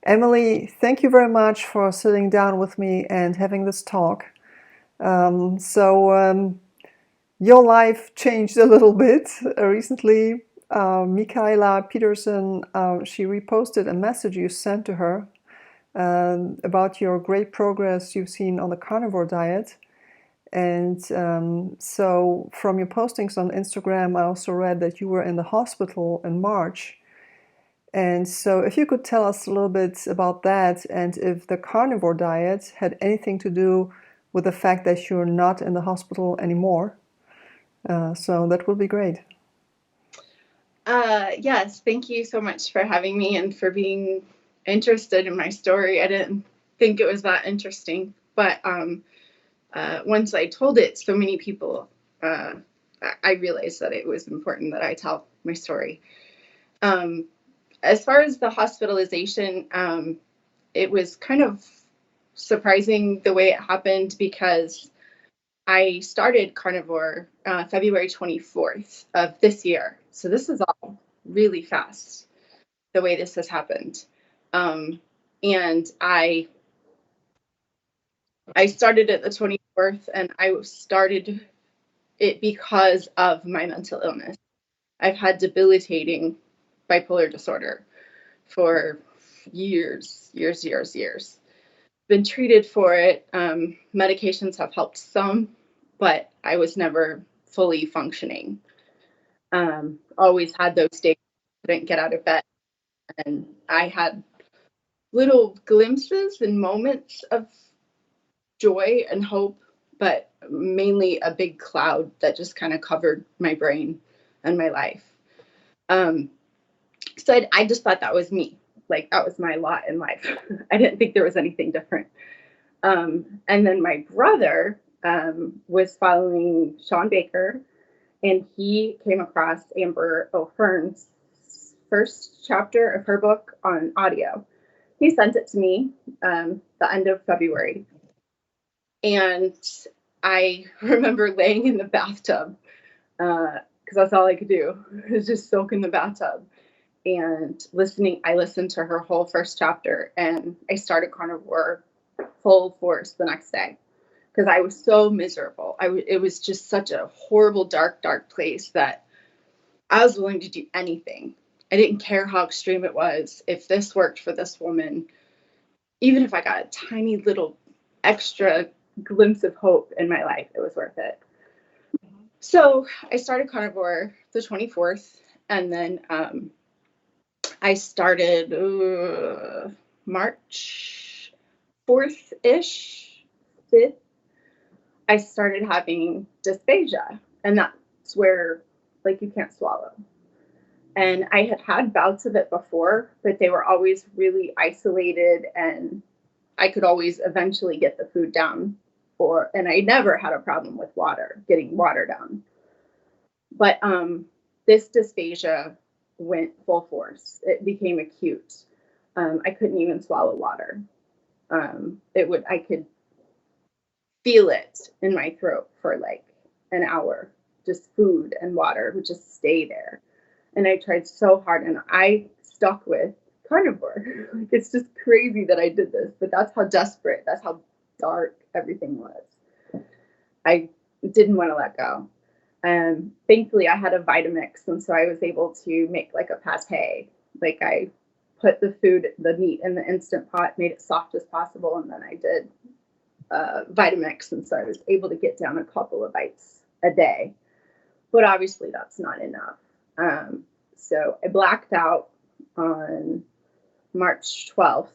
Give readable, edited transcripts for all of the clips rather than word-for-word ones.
Emily, thank you very much for sitting down with me and having this talk. Your life changed a little bit recently. Michaela Peterson, she reposted a message you sent to her about your great progress you've seen on the carnivore diet. And so from your postings on Instagram, I also read that you were in the hospital in March. And so if you could tell us a little bit about that and if the carnivore diet had anything to do with the fact that you're not in the hospital anymore. So that would be great. Yes, thank you so much for having me and for being interested in my story. I didn't think it was that interesting, but once I told it so many people, I realized that it was important that I tell my story. As far as the hospitalization, it was kind of surprising the way it happened because I started carnivore February 24th of this year. So this is all really fast, the way this has happened. And I started at the 24th, and I started it because of my mental illness. I've had debilitating bipolar disorder for years. Been treated for it. Medications have helped some, but I was never fully functioning. Always had those days I couldn't get out of bed, and I had little glimpses and moments of joy and hope, but mainly a big cloud that just kind of covered my brain and my life. Um, so I just thought that was me. Like that was my lot in life. I didn't think there was anything different. And then my brother was following Sean Baker, and he came across Amber O'Hearn's first chapter of her book on audio. He sent it to me the end of February. And I remember laying in the bathtub because that's all I could do was just soak in the bathtub and listening. I listened to her whole first chapter, and I started carnivore full force the next day because I was so miserable. It was just such a horrible, dark place that I was willing to do anything. I didn't care how extreme it was. If this worked for this woman, even if I got a tiny little extra glimpse of hope in my life, it was worth it. So I started carnivore the 24th, and then I started March 4th ish, 5th. I started having dysphagia, and that's where like you can't swallow. And I had bouts of it before, but they were always really isolated, and I could always eventually get the food down. And I never had a problem with getting water down. But this dysphagia went full force. It became acute. I couldn't even swallow water. I could feel it in my throat for like an hour. Just food and water would just stay there. And I tried so hard, and I stuck with carnivore. Like, it's just crazy that I did this, but that's how desperate, that's how dark everything was. I didn't want to let go. Thankfully, I had a Vitamix, and so I was able to make like a pate. Like I put the meat in the instant pot, made it soft as possible, and then I did Vitamix, and so I was able to get down a couple of bites a day. But obviously, that's not enough. So I blacked out on March 12th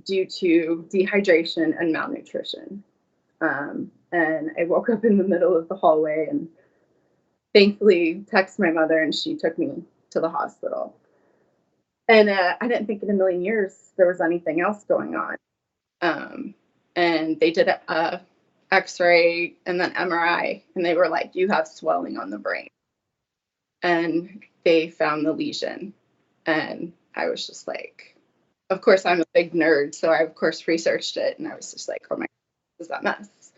due to dehydration and malnutrition. And I woke up in the middle of the hallway and thankfully texted my mother, and she took me to the hospital. And I didn't think in a million years there was anything else going on. And they did a X-ray and then MRI, and they were like, "You have swelling on the brain." And they found the lesion, and I was just like, of course I'm a big nerd, so I of course researched it, and I was just like, oh my God, what is that mess,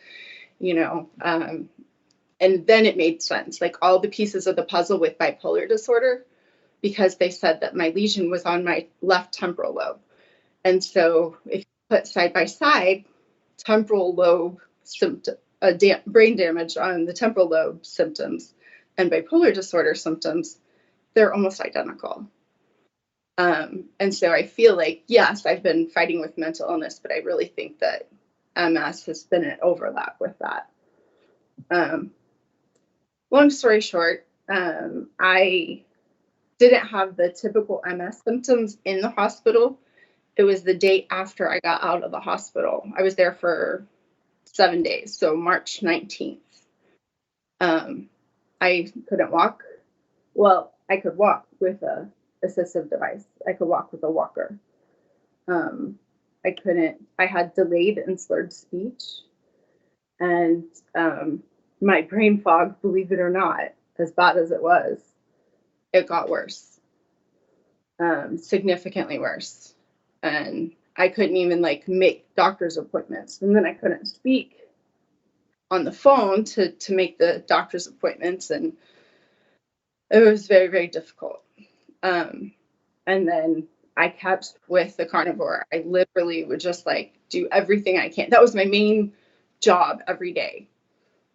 you know? And then it made sense, like all the pieces of the puzzle with bipolar disorder, because they said that my lesion was on my left temporal lobe, And so if you put side by side temporal lobe symptom, brain damage on the temporal lobe symptoms and bipolar disorder symptoms, they're almost identical. And so I feel like, yes, I've been fighting with mental illness, but I really think that MS has been an overlap with that. Long story short, I didn't have the typical MS symptoms in the hospital. It was the day after I got out of the hospital. I was there for 7 days, so March 19th. I couldn't walk. Well, I could walk with a assistive device. I could walk with a walker. Um, I couldn't. I had delayed and slurred speech, and my brain fog, believe it or not, as bad as it was, it got worse, significantly worse, and I couldn't even like make doctor's appointments, and then I couldn't speak on the phone to make the doctor's appointments, and it was very, very difficult. Um, and then I kept with the carnivore. I literally would just like do everything I can. That was my main job every day,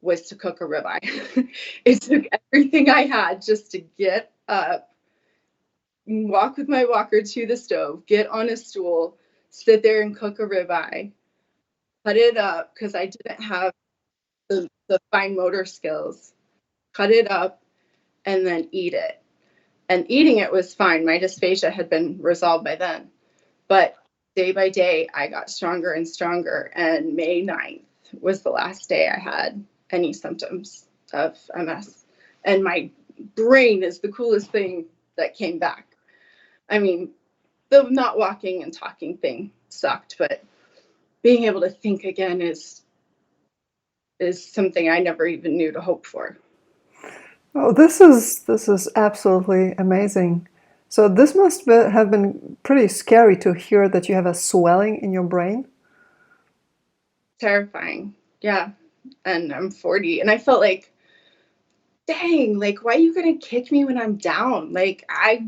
was to cook a ribeye. It took everything I had just to get up, walk with my walker to the stove, get on a stool, sit there and cook a ribeye, cut it up because I didn't have the fine motor skills, cut it up, and then eat it. And eating it was fine. My dysphagia had been resolved by then. But day by day, I got stronger and stronger. And May 9th was the last day I had any symptoms of MS. And my brain is the coolest thing that came back. I mean, the not walking and talking thing sucked, but being able to think again is something I never even knew to hope for. Oh, this is absolutely amazing. So this must have been pretty scary to hear that you have a swelling in your brain. Terrifying. Yeah. And I'm 40 and I felt like, dang, like, why are you going to kick me when I'm down? Like, I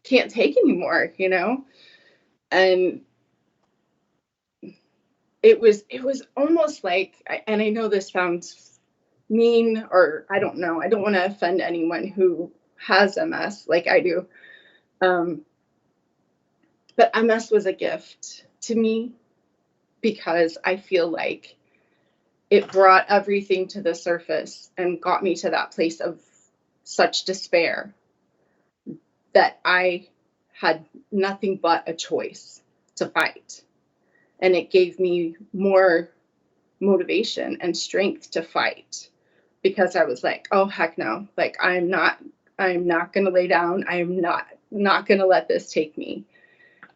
can't take anymore, you know? And it was almost like, and I know this sounds mean, or I don't know, I don't want to offend anyone who has MS like I do. Um, but MS was a gift to me because I feel like it brought everything to the surface and got me to that place of such despair that I had nothing but a choice to fight. And it gave me more motivation and strength to fight because I was like, oh heck no, like I'm not going to lay down. I'm not going to let this take me.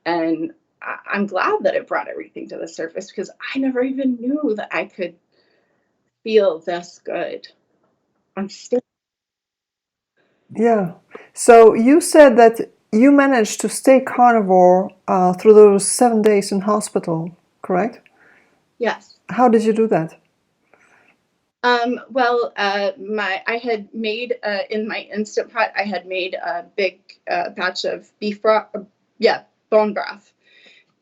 And I'm glad that it brought everything to the surface because I never even knew that I could feel this good on stage. Yeah. So you said that you managed to stay carnivore through those 7 days in hospital, correct? Yes. How did you do that? Well, I had made in my Instant Pot, I had made a big batch of beef broth, yeah, bone broth,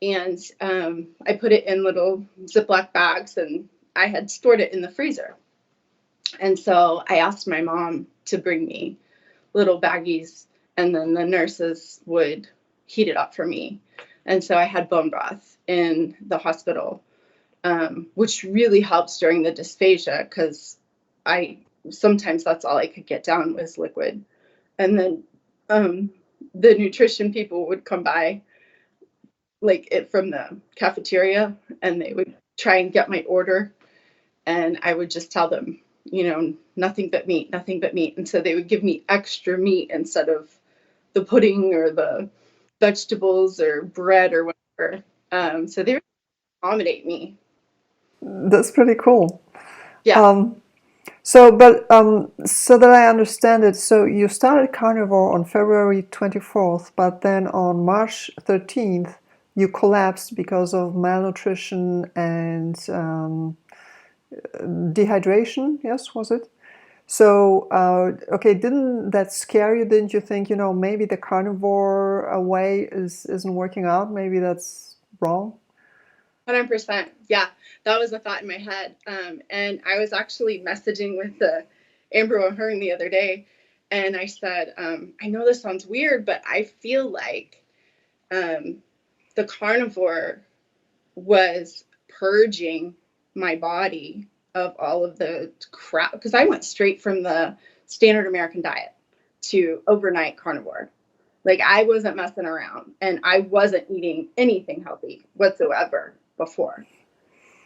and I put it in little Ziploc bags, and I had stored it in the freezer. And so I asked my mom to bring me little baggies, and then the nurses would heat it up for me. And so I had bone broth in the hospital, which really helps during the dysphagia because I sometimes that's all I could get down was liquid. And then the nutrition people would come by, like it from the cafeteria, and they would try and get my order, and I would just tell them, nothing but meat, nothing but meat, and so they would give me extra meat instead of the pudding or the vegetables or bread or whatever. So they would accommodate me. That's pretty cool. Yeah. Um, so that I understand it, so you started carnivore on February 24th, but then on March 13th, you collapsed because of malnutrition and dehydration, yes, was it? So, okay, didn't that scare you? Didn't you think, maybe the carnivore way isn't working out? Maybe that's wrong? 100%. Yeah, that was a thought in my head. And I was actually messaging with Amber O'Hearn the other day, and I said, I know this sounds weird, but I feel like the carnivore was purging my body of all of the crap, because I went straight from the standard American diet to overnight carnivore. Like, I wasn't messing around, and I wasn't eating anything healthy whatsoever before.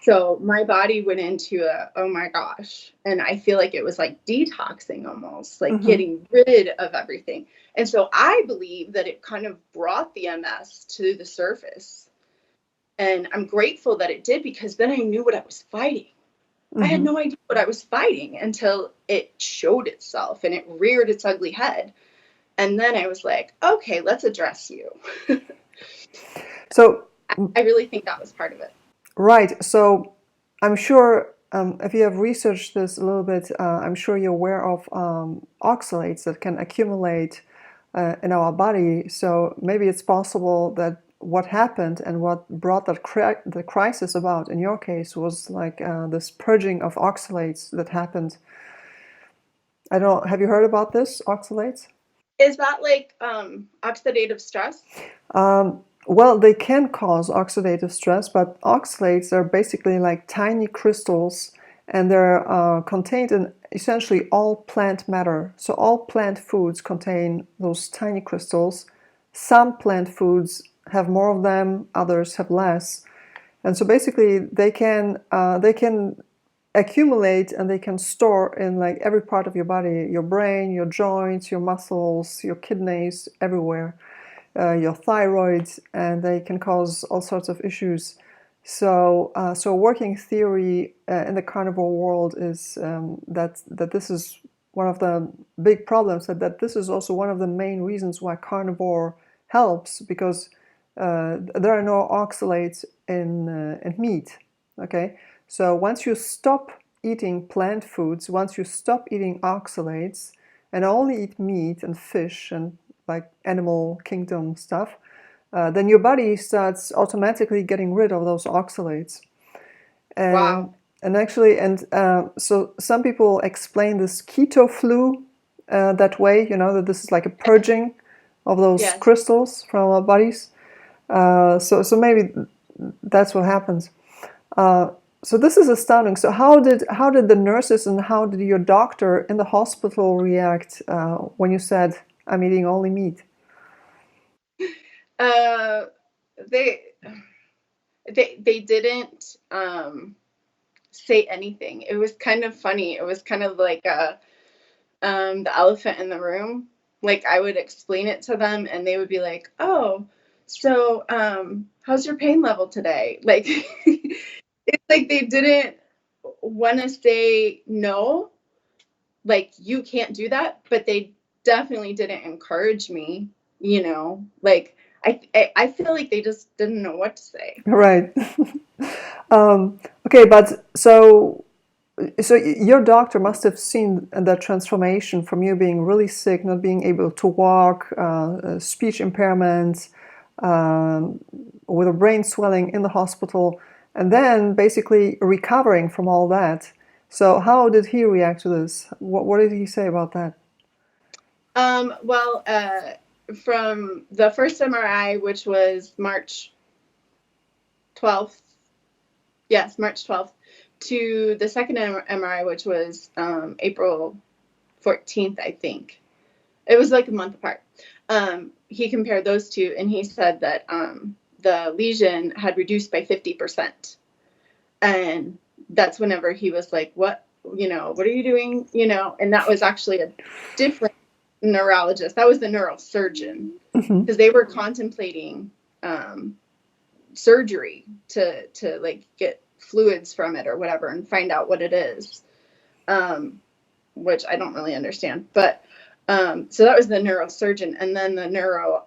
So my body went into oh my gosh. And I feel like it was like detoxing, almost like getting rid of everything. And so I believe that it kind of brought the MS to the surface. And I'm grateful that it did, because then I knew what I was fighting. I had no idea what I was fighting until it showed itself and it reared its ugly head. And then I was like, okay, let's address you. So I really think that was part of it. right. So I'm sure if you have researched this a little bit, I'm sure you're aware of oxalates that can accumulate in our body. So maybe it's possible that what happened and what brought that the crisis about in your case was like this purging of oxalates that happened. I don't. Have you heard about this oxalates? Is that like oxidative stress? Well, they can cause oxidative stress, but oxalates are basically like tiny crystals, and they're contained in essentially all plant matter. So all plant foods contain those tiny crystals. Some plant foods have more of them, others have less. And so basically they can accumulate and they can store in like every part of your body, your brain, your joints, your muscles, your kidneys, everywhere, your thyroid, and they can cause all sorts of issues. So working theory in the carnivore world is that this is one of the big problems. That this is also one of the main reasons why carnivore helps, because there are no oxalates in meat. Okay, so once you stop eating plant foods, once you stop eating oxalates and only eat meat and fish and like animal kingdom stuff, then your body starts automatically getting rid of those oxalates. And Wow. so some people explain this keto flu that way, that this is like a purging of those Yes. crystals from our bodies. So maybe that's what happens. So this is astounding. So how did the nurses and how did your doctor in the hospital react when you said, "I'm eating only meat"? Uh, they they didn't say anything. It was kind of funny. It was kind of like the elephant in the room. Like, I would explain it to them, and they would be like, "Oh, so how's your pain level today?" Like, it's like they didn't want to say no, like, you can't do that, but they definitely didn't encourage me. Like, I feel like they just didn't know what to say. Right. Okay, but so your doctor must have seen that transformation from you being really sick, not being able to walk, speech impairments, with a brain swelling in the hospital, and then basically recovering from all that. So how did he react to this? What did he say about that? Well, from the first MRI, which was March 12th, yes, March 12th, to the second MRI, which was April 14th, I think. It was like a month apart. He compared those two, and he said that the lesion had reduced by 50%. And that's whenever he was like, what are you doing? And that was actually a different neurologist. That was the neurosurgeon, because they were contemplating surgery to like get fluids from it or whatever and find out what it is, which I don't really understand. But so that was the neurosurgeon, and then the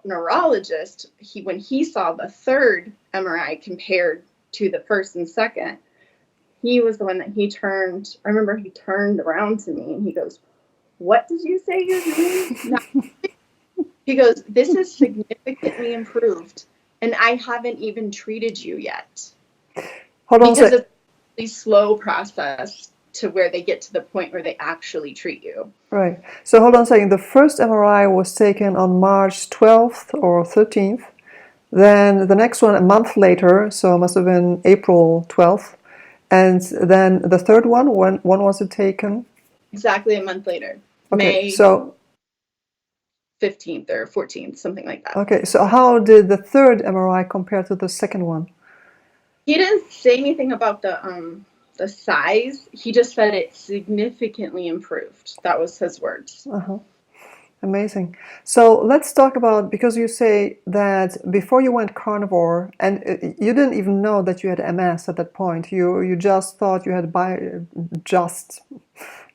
neurologist. When he saw the third MRI compared to the first and second, he was the one that he turned. I remember he turned around to me and he goes, "What did you say your name?" He goes, "This is significantly improved." and I haven't even treated you yet. Hold on a Because sec. it's a really slow process to where they get to the point where they actually treat you. Right. So hold on a second. The first MRI was taken on March 12th or 13th. Then the next one a month later, so it must have been April 12th. And then the third one, when was it taken? Exactly a month later, Okay, May so 15th or 14th, something like that. okay, so how did the third MRI compare to the second one? He didn't say anything about the size. He just said it significantly improved. That was his words. Uh-huh. Amazing. So let's talk about, because you say that before you went carnivore, and you didn't even know that you had MS at that point. You just thought you had just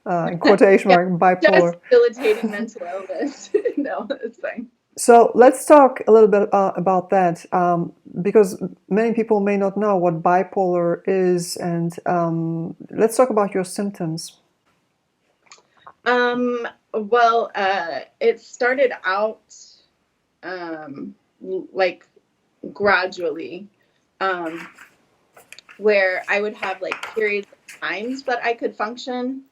in quotation Yeah, mark just bipolar. debilitating mental illness. No, it's fine. So let's talk a little bit about that, because many people may not know what bipolar is, and let's talk about your symptoms. Well, it started out like gradually, um, where I would have like periods of times that I could function,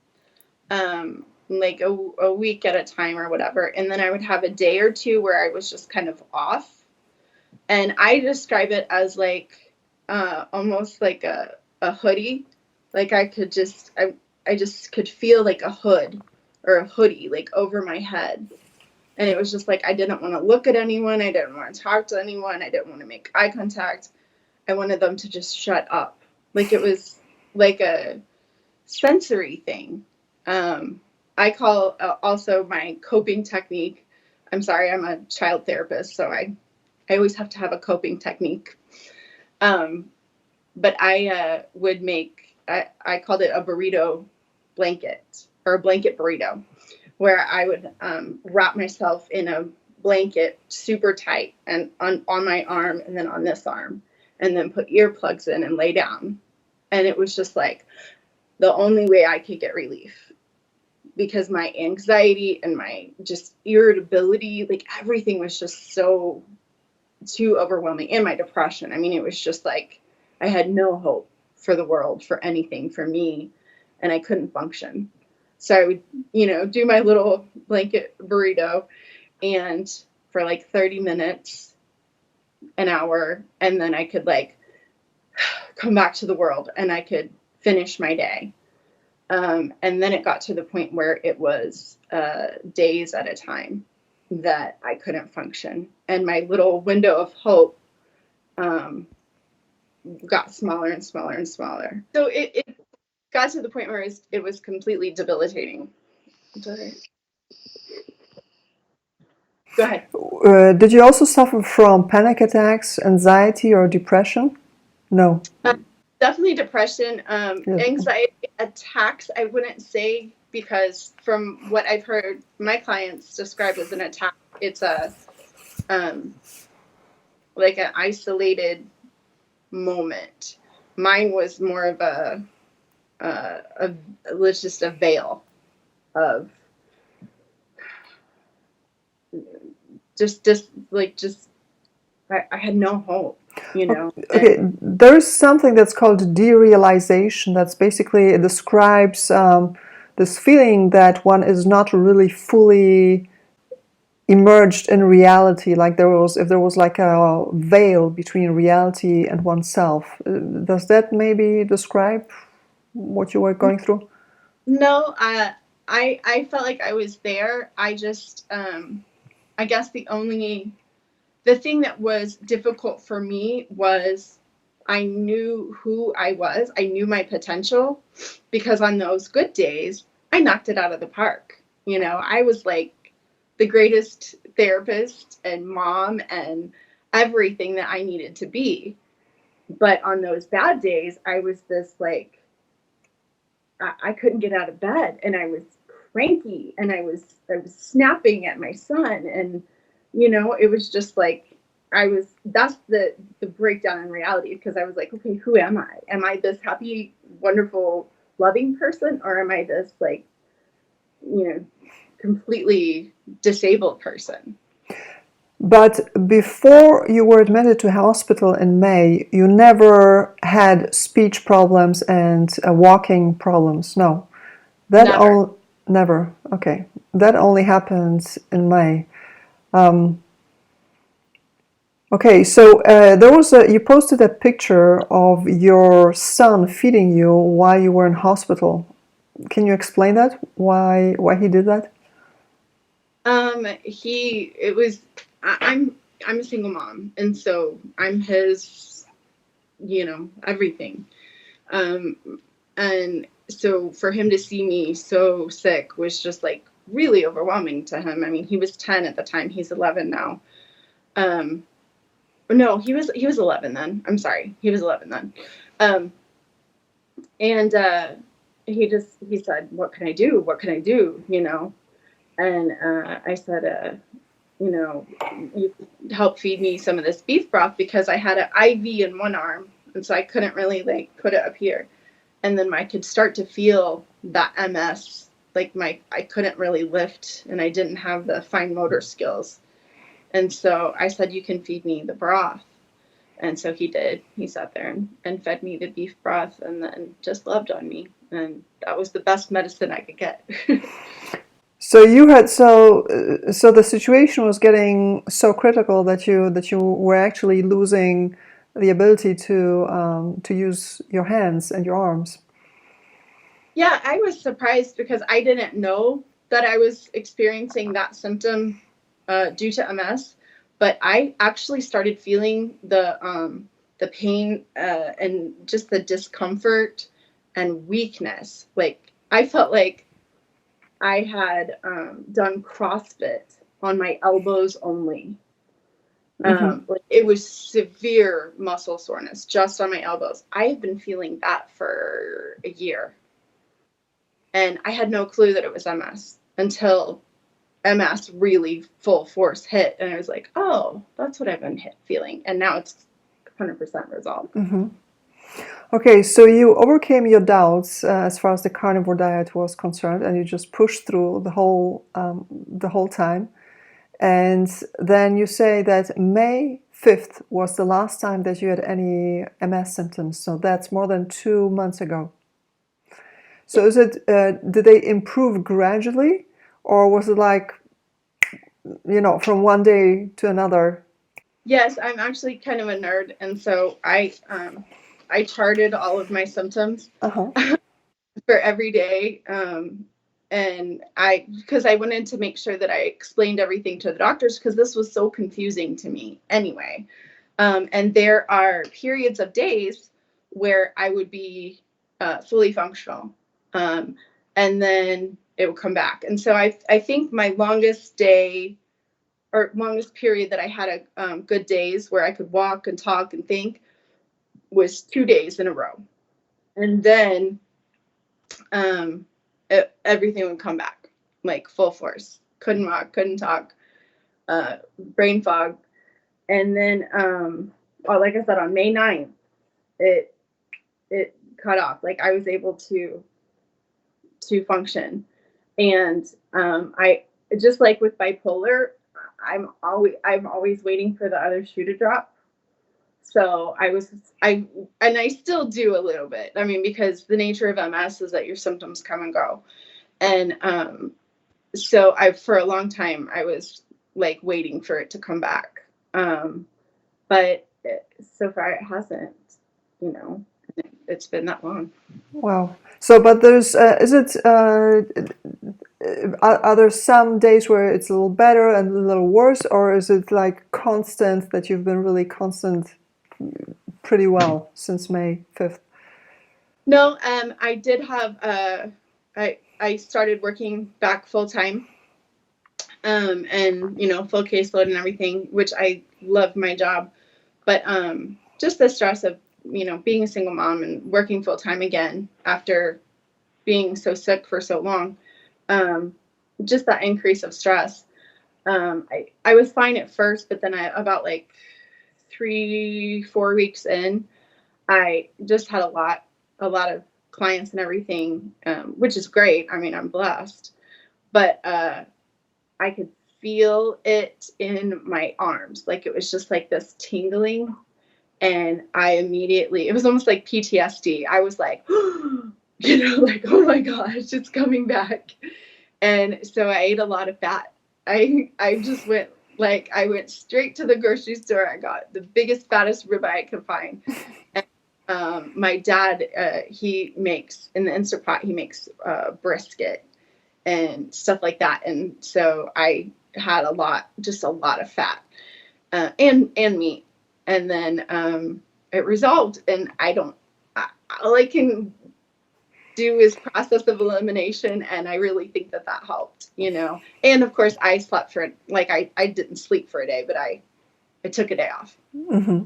like a week at a time or whatever. And then I would have a day or two where I was just kind of off. And I describe it as like almost like a hoodie. Like I just could feel like a hood or a hoodie like over my head. And it was just like I didn't want to look at anyone. I didn't want to talk to anyone. I didn't want to make eye contact. I wanted them to just shut up. Like it was like a sensory thing. Um, I call also my coping technique. I'm sorry, I'm a child therapist, so I always have to have a coping technique. Um, but I would make, I called it a burrito blanket or a blanket burrito, where I would wrap myself in a blanket super tight and on my arm and then on this arm, and then put earplugs in and lay down. And it was just like the only way I could get relief, because my anxiety and my just irritability, like everything was just so too overwhelming. And my depression. I mean, it was just like I had no hope for the world, for anything, for me, and I couldn't function. So I would, do my little blanket burrito and for like 30 minutes, an hour, and then I could like come back to the world and I could finish my day. And then it got to the point where it was days at a time that I couldn't function. And my little window of hope um, got smaller and smaller and smaller. So it got to the point where it was completely debilitating. Sorry. Go ahead. Did you also suffer from panic attacks, anxiety, or depression? No. Definitely depression, Yes. anxiety attacks. I wouldn't say, because from what I've heard my clients describe as an attack, it's a um, like an isolated moment. Mine was more of a was just a veil of just I had no hope, Okay, there is something that's called derealization. That's basically, it describes this feeling that one is not really fully emerged in reality. Like if there was like a veil between reality and oneself. Does that maybe describe what you were going through? No, I felt like I was there. I just I guess the thing that was difficult for me was I knew who I was. I knew my potential, because on those good days, I knocked it out of the park. I was like the greatest therapist and mom and everything that I needed to be. But on those bad days, I was this like, I couldn't get out of bed, and I was cranky, and I was snapping at my son, and it was just like that's the breakdown in reality, because I was like, okay, who am I? Am I this happy, wonderful, loving person, or am I this like, completely disabled person? But before you were admitted to hospital in May, you never had speech problems and walking problems. No, that Never. all never. Okay, that only happened in May. Okay, so there was you posted a picture of your son feeding you while you were in hospital. Can you explain that? Why he did that? He it was I'm a single mom, and so I'm his, everything. Um, and so for him to see me so sick was just like really overwhelming to him. I mean, he was 10 at the time. He's 11 now. Um, no, he was 11 then. I'm sorry. He was 11 then. Um, and he said, "What can I do? What can I do?" And I said, you help feed me some of this beef broth, because I had an IV in one arm, and so I couldn't really like put it up here. And then I could start to feel that MS, like I couldn't really lift, and I didn't have the fine motor skills. And so I said, "You can feed me the broth." And so he did. He sat there and fed me the beef broth, and then just loved on me. And that was the best medicine I could get. So you had so the situation was getting so critical that you were actually losing the ability to use your hands and your arms. Yeah, I was surprised because I didn't know that I was experiencing that symptom due to MS, but I actually started feeling the pain and just the discomfort and weakness. Like I felt like I had done CrossFit on my elbows only. Hmm. Like it was severe muscle soreness just on my elbows. I had been feeling that for a year, and I had no clue that it was MS until MS really full force hit, and I was like, "Oh, that's what I've been feeling," and now it's 100% resolved. Okay, so you overcame your doubts as far as the carnivore diet was concerned, and you just pushed through the whole time. And then you say that May 5th was the last time that you had any MS symptoms. So that's more than 2 months ago. Yeah. So is it did they improve gradually, or was it like from one day to another? Yes, I'm actually kind of a nerd, and so I charted all of my symptoms Uh huh. for every day. And because I wanted to make sure that I explained everything to the doctors, because this was so confusing to me anyway. And there are periods of days where I would be fully functional, um, and then it would come back. And so I think my longest day or longest period that I had good days where I could walk and talk and think was 2 days in a row. And then everything would come back like full force. Couldn't walk, couldn't talk, brain fog. And then, like I said, on May 9th, it it cut off. Like I was able to function, and I just like with bipolar, I'm always waiting for the other shoe to drop. So I and I still do a little bit. I mean, because the nature of MS is that your symptoms come and go, and so I for a long time I was like waiting for it to come back, but so far it hasn't. You know, it's been that long. Wow. So, but there's is it are there some days where it's a little better and a little worse, or is it like constant that you've been really constant pretty well since May 5th? No, I did have I started working back full time, and full caseload and everything, which I love my job, but just the stress of being a single mom and working full time again after being so sick for so long, um, just that increase of stress. I was fine at first, but then about like 3-4 weeks in, I just had a lot of clients and everything, which is great. I mean, I'm blessed, but I could feel it in my arms. Like it was just like this tingling. And I immediately, it was almost like PTSD. I was like, like, oh my gosh, it's coming back. And so I ate a lot of fat. I just went I went straight to the grocery store. I got the biggest, fattest ribeye I could find. And my dad, he makes in the Instant Pot, he makes brisket and stuff like that. And so I had just a lot of fat and meat. And then it resolved. And all I can do is process of elimination, and I really think that helped, And of course, I slept for I didn't sleep for a day, but I took a day off. Mm-hmm.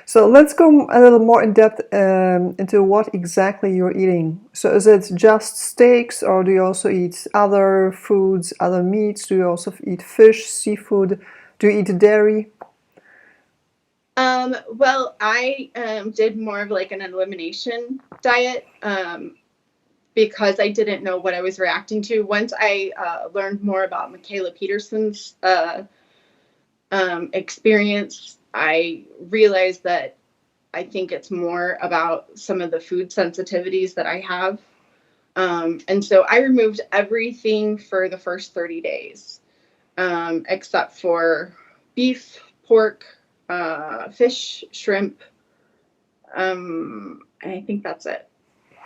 So let's go a little more in depth into what exactly you're eating. So is it just steaks, or do you also eat other foods, other meats? Do you also eat fish, seafood? Do you eat dairy? Well, I did more of an elimination diet because I didn't know what I was reacting to. Once I learned more about Mikhaila Peterson's experience, I realized that I think it's more about some of the food sensitivities that I have. And so I removed everything for the first 30 days, except for beef, pork, fish, shrimp. I think that's it.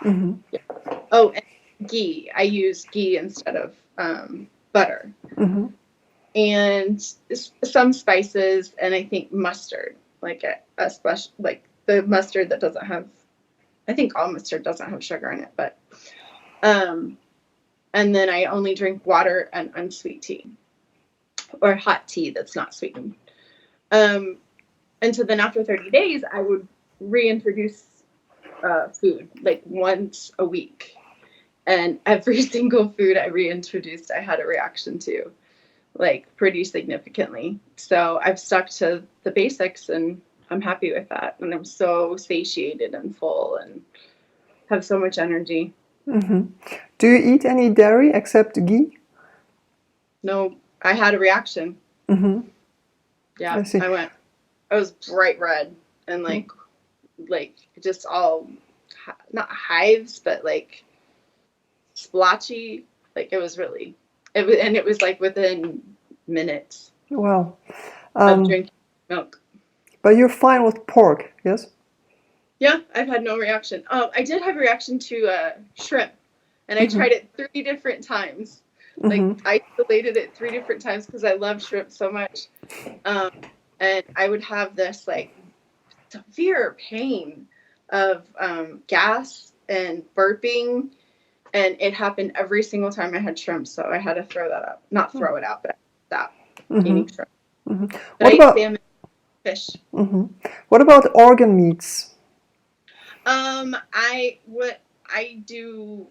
Mm-hmm. Yeah. Oh, and ghee. I use ghee instead of butter. Mm-hmm. And some spices, and I think mustard, a special, the mustard that doesn't have, I think all mustard doesn't have sugar in it, but, and then I only drink water and unsweet tea or hot tea that's not sweetened. And so then after 30 days, I would reintroduce food once a week. And every single food I reintroduced, I had a reaction to, pretty significantly. So I've stuck to the basics, and I'm happy with that. And I'm so satiated and full and have so much energy. Mm-hmm. Do you eat any dairy except ghee? No, I had a reaction. Mm-hmm. Yeah, I see. I was bright red and just all, not hives, but splotchy. It was really, and it was within minutes. Wow. Of drinking milk. But you're fine with pork, yes? Yeah, I've had no reaction. I did have a reaction to shrimp, and I tried it 3 different times. I isolated it 3 different times because I love shrimp so much. And I would have this severe pain of gas and burping, and it happened every single time I had shrimp. So I had to throw that up. Not throw it out, but stop eating shrimp. Mm-hmm. But I eat salmon, fish. Mm-hmm. What about organ meats? I do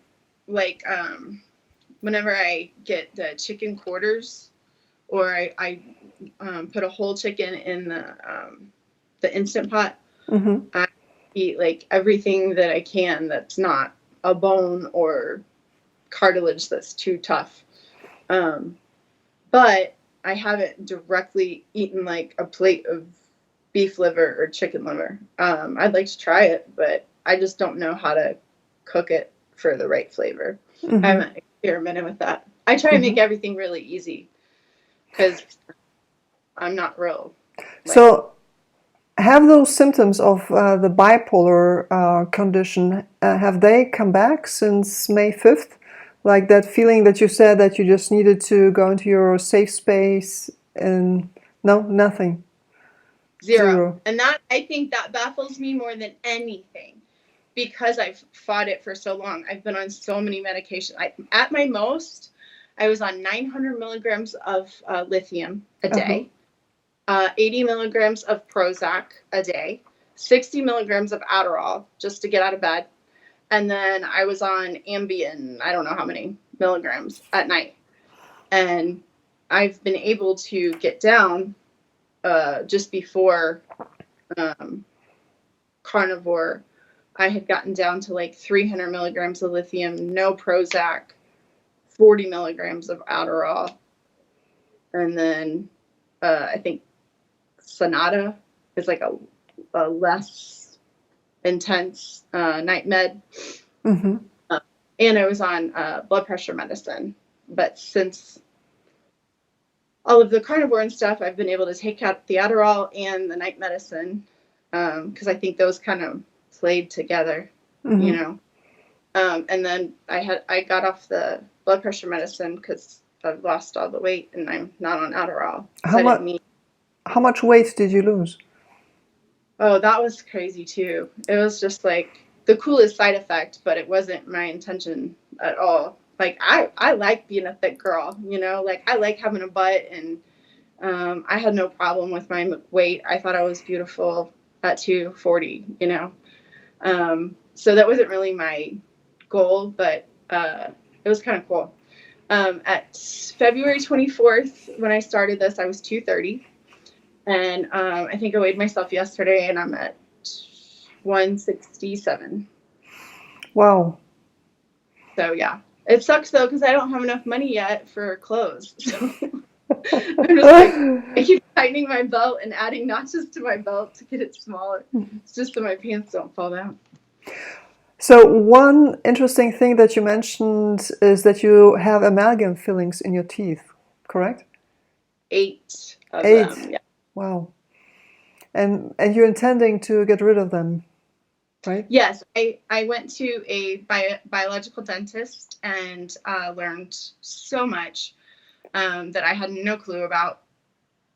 whenever I get the chicken quarters, or I put a whole chicken in the Instant Pot. Mm-hmm. I eat everything that I can that's not a bone or cartilage that's too tough. But I haven't directly eaten a plate of beef liver or chicken liver. I'd like to try it, but I just don't know how to cook it for the right flavor. I haven't experimented with that. I try to make everything really easy because I'm not real. So, have those symptoms of the bipolar condition, have they come back since May 5th? Like that feeling that you said that you just needed to go into your safe space, and no, nothing? Zero. And I think that baffles me more than anything, because I've fought it for so long. I've been on so many medications. At my most, I was on 900 milligrams of lithium a day, 80 milligrams of Prozac a day, 60 milligrams of Adderall just to get out of bed. And then I was on Ambien, I don't know how many milligrams at night. And I've been able to get down just before carnivore. I had gotten down to 300 milligrams of lithium, no Prozac, 40 milligrams of Adderall. and then I think Sonata is like a less intense night med. Mm-hmm. And I was on blood pressure medicine. But since all of the carnivore and stuff, I've been able to take out the Adderall and the night medicine because I think those kind of played together, you Mm-hmm. know. And then I got off the blood pressure medicine because I've lost all the weight and I'm not on Adderall because How I didn't much need. how much weight did you lose? Oh, that was crazy too. It was just like the coolest side effect, but it wasn't my intention at all. Like I like being a thick girl, you know, like I like having a butt, and I had no problem with my weight. I thought I was beautiful at 240, you know. So that wasn't really my goal, but it was kind of cool. At February 24th, when I started this, I was 230. And I think I weighed myself yesterday and I'm at 167. Wow. So yeah. It sucks though because I don't have enough money yet for clothes. So I'm just like, I keep tightening my belt and adding notches to my belt to get it smaller. It's just so my pants don't fall down. So one interesting thing that you mentioned is that you have amalgam fillings in your teeth, correct? 8 of them. 8. Yeah. Wow. And you're intending to get rid of them, right? Yes, I went to a biological dentist and learned so much that I had no clue about.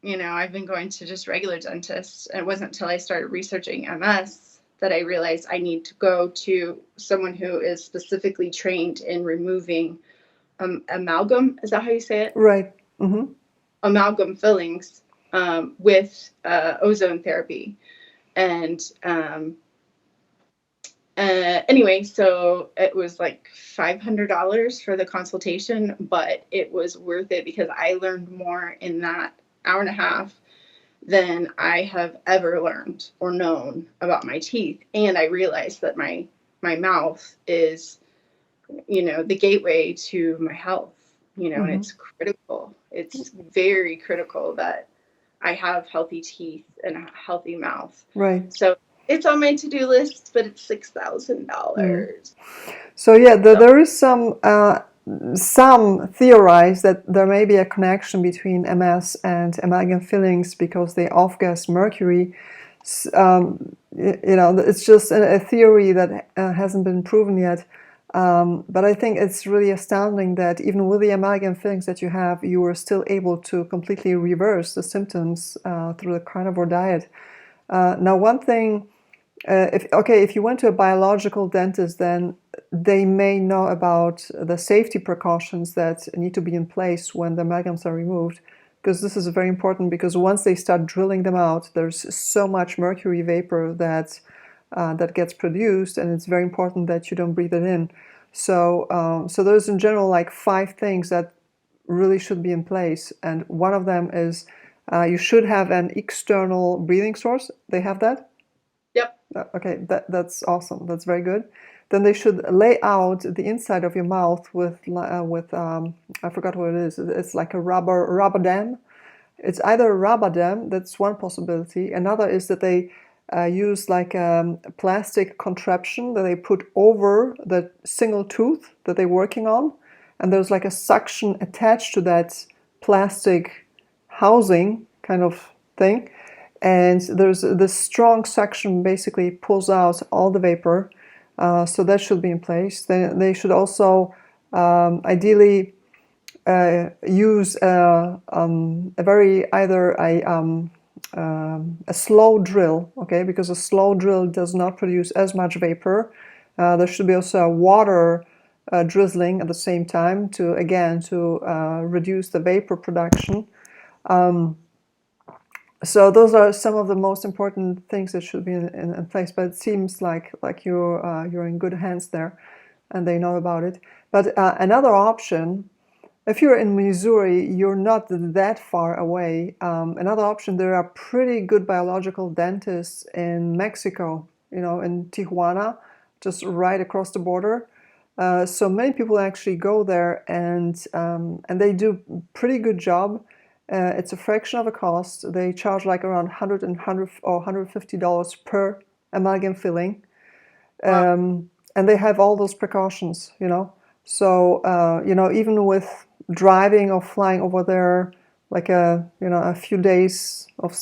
You know, I've been going to just regular dentists. And it wasn't until I started researching MS that I realized I need to go to someone who is specifically trained in removing amalgam. Is that how you say it? Right. Mm-hmm. Amalgam fillings with ozone therapy. And anyway, so it was like $500 for the consultation, but it was worth it because I learned more in that hour and a half than I have ever learned or known about my teeth. And I realized that my mouth is, you know, the gateway to my health, you know, and Mm-hmm. it's critical. It's very critical that I have healthy teeth and a healthy mouth. Right. So it's on my to-do list, but it's Mm. $6,000. So yeah, So there is some theorize that there may be a connection between MS and amalgam fillings because they off-gas mercury. You know, it's just a theory that hasn't been proven yet. But I think it's really astounding that even with the amalgam fillings that you have, you are still able to completely reverse the symptoms through the carnivore diet. Now, one thing, if you went to a biological dentist, then they may know about the safety precautions that need to be in place when the amalgams are removed, because this is very important. Because once they start drilling them out, there's so much mercury vapor that gets produced, and it's very important that you don't breathe it in. So there's in general like 5 things that really should be in place, and one of them is you should have an external breathing source. They have that. yep. Okay, that's awesome. That's very good. Then they should lay out the inside of your mouth with I forgot what it is. It's like a rubber dam. It's either a rubber dam. That's one possibility. Another is that they use like a plastic contraption that they put over the single tooth that they're working on, and there's like a suction attached to that plastic housing kind of thing, and there's this strong suction basically pulls out all the vapor. So that should be in place. Then they should also ideally use a very either a slow drill, okay, because a slow drill does not produce as much vapor. There should be also a water drizzling at the same time to reduce the vapor production. So those are some of the most important things that should be in place. But it seems like you're in good hands there, and they know about it. But another option, if you're in Missouri, you're not that far away. Another option, there are pretty good biological dentists in Mexico. You know, in Tijuana, just right across the border. So many people actually go there, and they do pretty good job. It's a fraction of the cost. They charge like around 100 or $150 per amalgam filling. Wow. And they have all those precautions, you know. So, even with driving or flying over there, like a few days of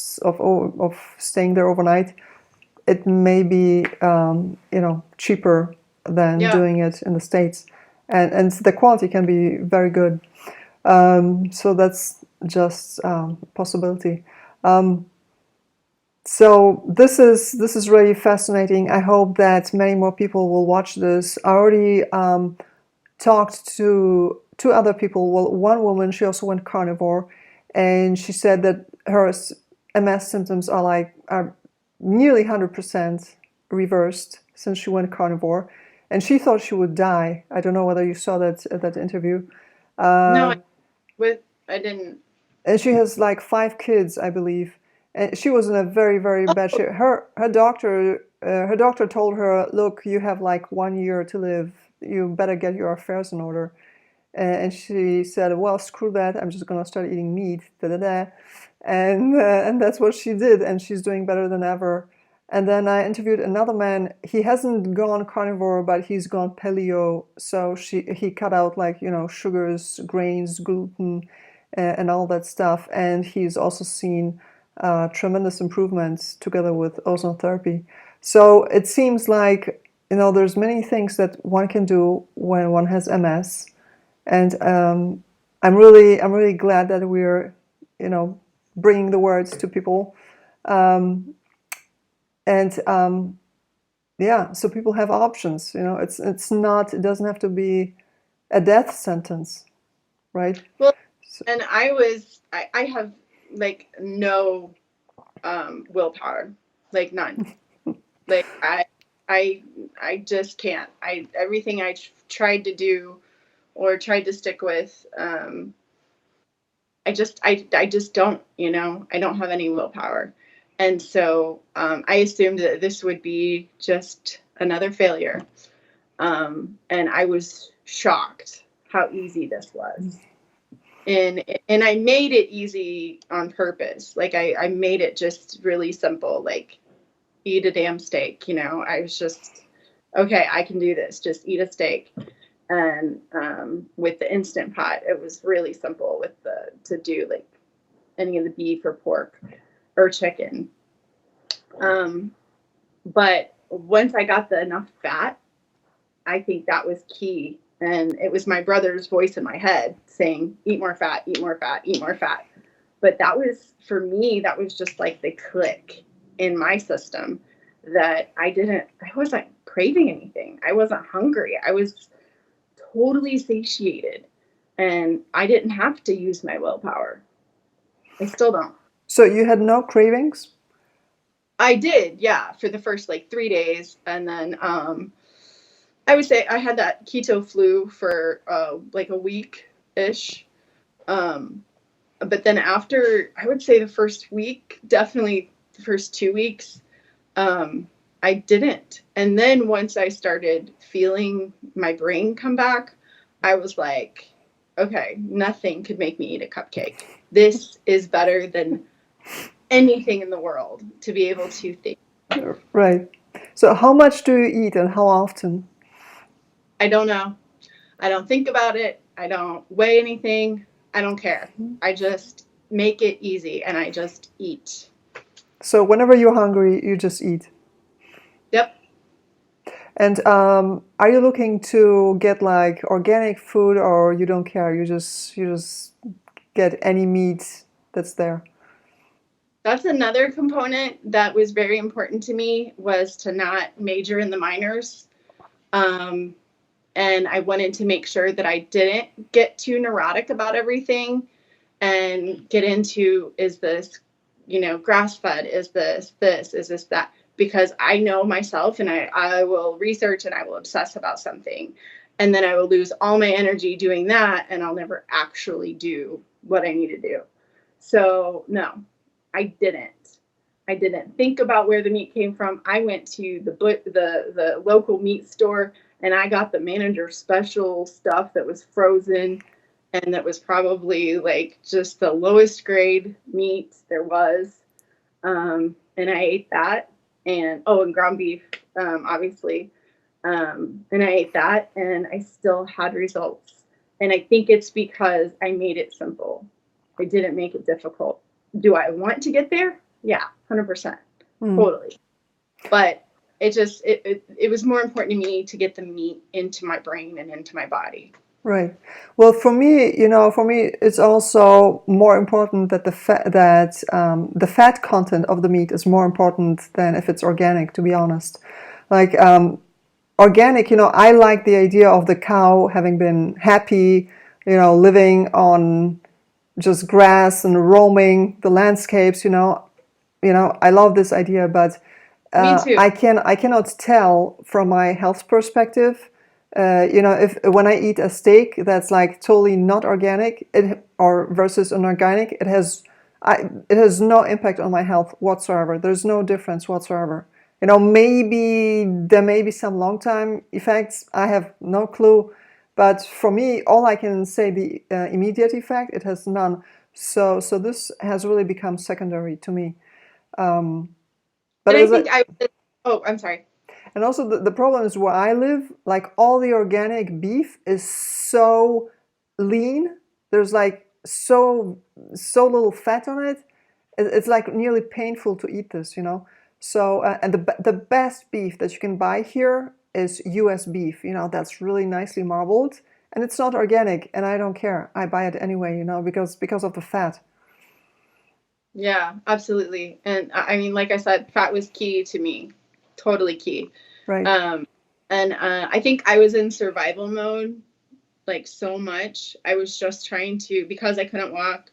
staying there overnight, it may be, cheaper than Yeah. doing it in the States. And the quality can be very good. So that's just a possibility. So this is really fascinating. I hope that many more people will watch this. I already talked to two other people. Well, one woman, she also went carnivore, and she said that her MS symptoms are nearly 100% reversed since she went carnivore, and she thought she would die. I don't know whether you saw that interview. No, Uh, with I didn't. and she has like 5 kids, I believe. And she was in a very, very bad shape. Her doctor told her, "Look, you have like 1 year to live. You better get your affairs in order." And she said, "Well, screw that. I'm just gonna start eating meat." Da da da. And that's what she did, and she's doing better than ever. And then I interviewed another man. He hasn't gone carnivore, but he's gone paleo. So he cut out like sugars, grains, gluten, and all that stuff. And he's also seen tremendous improvements together with ozone therapy. So it seems like there's many things that one can do when one has MS, and I'm really glad that we're bringing the words to people, and yeah, so people have options. It doesn't have to be a death sentence, right? Well, So, and I have like no willpower, like none. Like I I just can't. I everything I tried to do or tried to stick with, I just don't, I don't have any willpower. And so I assumed that this would be just another failure. And I was shocked how easy this was. And I made it easy on purpose. Like I made it just really simple, like eat a damn steak. I was just, okay, I can do this. Just eat a steak. And with the instant pot, it was really simple with the to do like any of the beef or pork or chicken. Um, but once I got the enough fat, I think that was key. And it was my brother's voice in my head saying, eat more fat, eat more fat, eat more fat. But that was, for me, that was just like the click in my system that I wasn't craving anything. I wasn't hungry. I was totally satiated. And I didn't have to use my willpower. I still don't. so you had no cravings? I did, yeah, for the first like 3 days. And then I would say I had that keto flu for like a week ish. Um, but then after, I would say the first week, definitely the first 2 weeks, um, I didn't. And then once I started feeling my brain come back, I was like, okay, nothing could make me eat a cupcake. This is better than anything in the world to be able to think. Right. So how much do you eat and how often? I don't know. I don't think about it. I don't weigh anything. I don't care. I just make it easy and I just eat. So whenever you're hungry, you just eat. Yep. And are you looking to get like organic food, or you don't care? You just get any meat that's there. That's another component that was very important to me was to not major in the minors. Um, and I wanted to make sure that I didn't get too neurotic about everything and get into, is this, grass fed? Is this? Is this that? Because I know myself and I will research and I will obsess about something. And then I will lose all my energy doing that and I'll never actually do what I need to do. So, no, I didn't. I didn't think about where the meat came from. I went to the local meat store and I got the manager special stuff that was frozen, and that was probably like just the lowest grade meat there was. And I ate that, and oh, and ground beef, obviously. And I ate that, and I still had results. And I think it's because I made it simple. I didn't make it difficult. Do I want to get there? Yeah, 100%, totally. But it was more important to me to get the meat into my brain and into my body. Right. Well, for me, it's also more important that the fat content of the meat is more important than if it's organic. To be honest, like organic, I like the idea of the cow having been happy, living on just grass and roaming the landscapes. I love this idea, but Me too. I cannot tell from my health perspective. If when I eat a steak that's like totally not organic, or versus an organic, it has no impact on my health whatsoever. There's no difference whatsoever. Maybe there may be some long-time effects. I have no clue. But for me, all I can say, the immediate effect, it has none. So this has really become secondary to me. But And I as think oh, I'm sorry. and also the problem is where I live, like all the organic beef is so lean. There's like so little fat on it. It's like nearly painful to eat this. So and the best beef that you can buy here is U.S. beef. That's really nicely marbled, and it's not organic, and I don't care. I buy it anyway. Because of the fat. Yeah, absolutely. And I mean, like I said, fat was key to me, totally key. Right. Um, and I think I was in survival mode, like so much. I was just trying to, because I couldn't walk,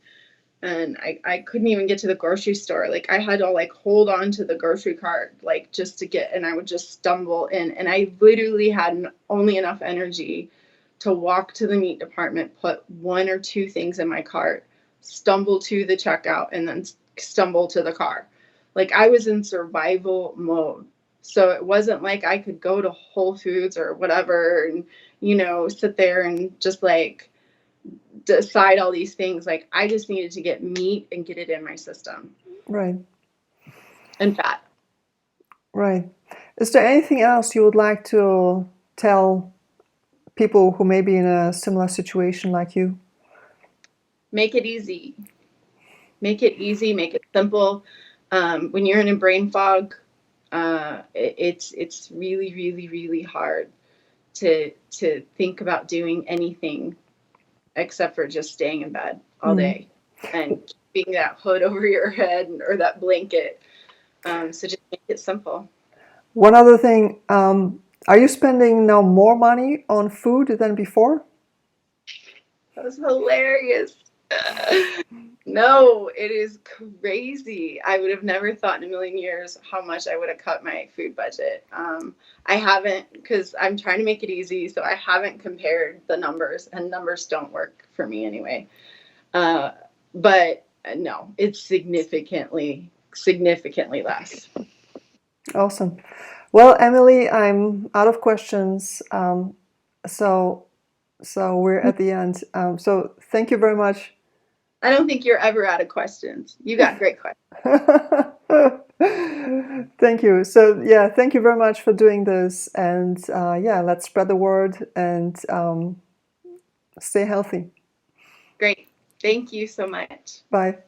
and I couldn't even get to the grocery store. Like I had to like hold on to the grocery cart, like just to get, and I would just stumble in. And I literally had only enough energy to walk to the meat department, put one or two things in my cart, stumble to the checkout, and then stumble to the car. Like I was in survival mode. So it wasn't like I could go to Whole Foods or whatever and, sit there and just like decide all these things. Like I just needed to get meat and get it in my system. Right. And fat. Right. Is there anything else you would like to tell people who may be in a similar situation like you? Make it easy. Make it easy. Make it simple. When you're in a brain fog, it's really, really, really hard to think about doing anything except for just staying in bed all day and keeping that hood over your head or that blanket. So just make it simple. One other thing, are you spending now more money on food than before? That was hilarious. No, it is crazy. I would have never thought in a million years how much I would have cut my food budget. I haven't, because I'm trying to make it easy, so I haven't compared the numbers, and numbers don't work for me anyway. But no, it's significantly, significantly less. Awesome. Well, Emily, I'm out of questions. So we're at the end. So thank you very much. I don't think you're ever out of questions. You got great questions. Thank you. So yeah, thank you very much for doing this. And yeah, let's spread the word and stay healthy. Great. Thank you so much. Bye.